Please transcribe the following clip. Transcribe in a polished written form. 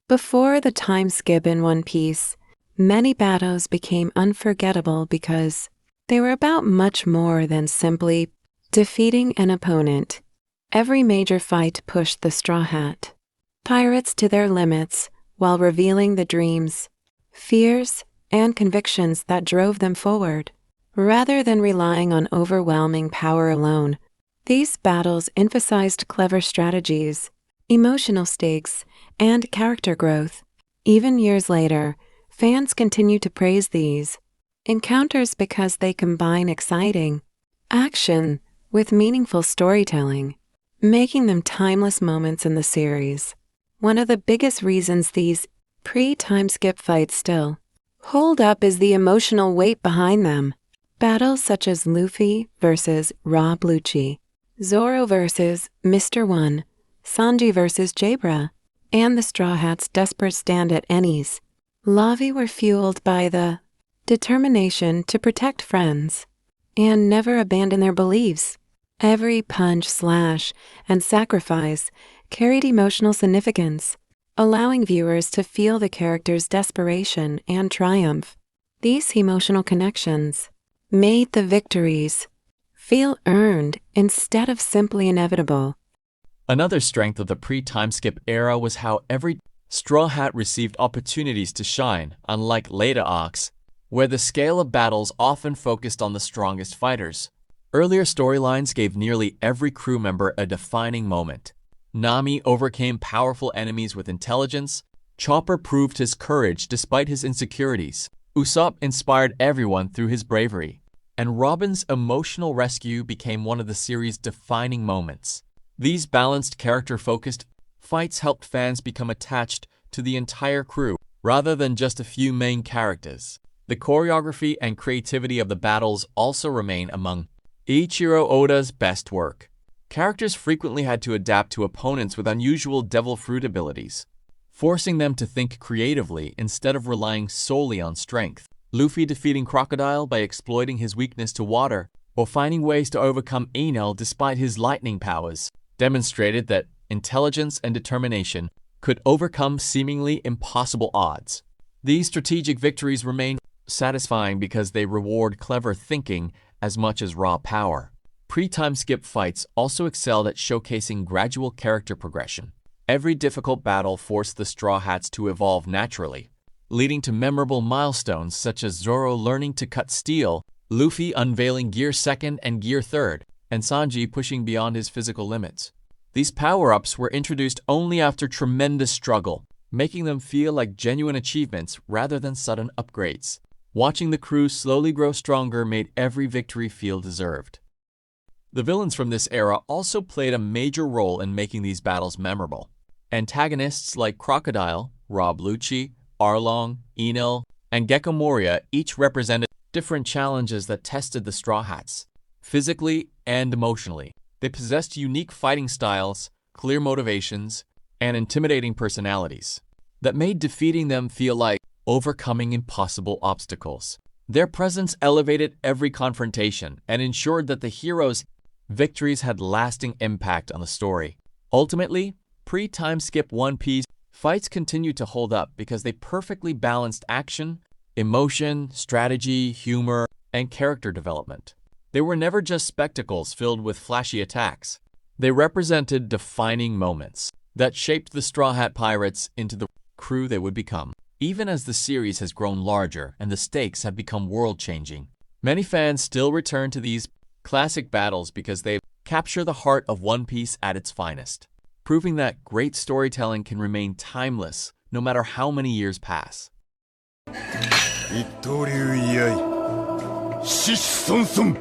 Before the time skip in One Piece, many battles became unforgettable because they were about much more than simply defeating an opponent. Every major fight pushed the Straw Hat Pirates to their limits while revealing the dreams, fears, and convictions that drove them forward. Rather than relying on overwhelming power alone, these battles emphasized clever strategies, emotional stakes, and character growth. Even years later, fans continue to praise these encounters because they combine exciting action with meaningful storytelling, making them timeless moments in the series. One of the biggest reasons these pre-time skip fights still hold up is the emotional weight behind them. Battles such as Luffy versus Rob Lucci, Zoro versus Mr. One, Sanji versus Jabra, and the Straw Hats' desperate stand at Enies Lobby were fueled by the determination to protect friends and never abandon their beliefs. Every punch, slash, and sacrifice carried emotional significance, allowing viewers to feel the characters' desperation and triumph. These emotional connections made the victories feel earned instead of simply inevitable. Another strength of the pre-time skip era was how every Straw Hat received opportunities to shine, unlike later arcs, where the scale of battles often focused on the strongest fighters. Earlier storylines gave nearly every crew member a defining moment. Nami overcame powerful enemies with intelligence, Chopper proved his courage despite his insecurities, Usopp inspired everyone through his bravery, and Robin's emotional rescue became one of the series' defining moments. These balanced, character-focused fights helped fans become attached to the entire crew rather than just a few main characters. The choreography and creativity of the battles also remain among Eiichiro Oda's best work. Characters frequently had to adapt to opponents with unusual devil fruit abilities, forcing them to think creatively instead of relying solely on strength. Luffy defeating Crocodile by exploiting his weakness to water, or finding ways to overcome Enel despite his lightning powers, demonstrated that intelligence and determination could overcome seemingly impossible odds. These strategic victories remain satisfying because they reward clever thinking as much as raw power. Pre-time skip fights also excelled at showcasing gradual character progression. Every difficult battle forced the Straw Hats to evolve naturally, leading to memorable milestones such as Zoro learning to cut steel, Luffy unveiling Gear 2nd and Gear 3rd, and Sanji pushing beyond his physical limits. These power-ups were introduced only after tremendous struggle, making them feel like genuine achievements rather than sudden upgrades. Watching the crew slowly grow stronger made every victory feel deserved. The villains from this era also played a major role in making these battles memorable. Antagonists like Crocodile, Rob Lucci, Arlong, Enel, and Gecko Moria each represented different challenges that tested the Straw Hats, physically and emotionally. They possessed unique fighting styles, clear motivations, and intimidating personalities that made defeating them feel like overcoming impossible obstacles. Their presence elevated every confrontation and ensured that the heroes' victories had lasting impact on the story. Ultimately, pre-time skip One Piece fights continued to hold up because they perfectly balanced action, emotion, strategy, humor, and character development. They were never just spectacles filled with flashy attacks. They represented defining moments that shaped the Straw Hat Pirates into the crew they would become. Even as the series has grown larger and the stakes have become world-changing, many fans still return to these classic battles because they capture the heart of One Piece at its finest, proving that great storytelling can remain timeless no matter how many years pass. 一刀流居合獅子孫孫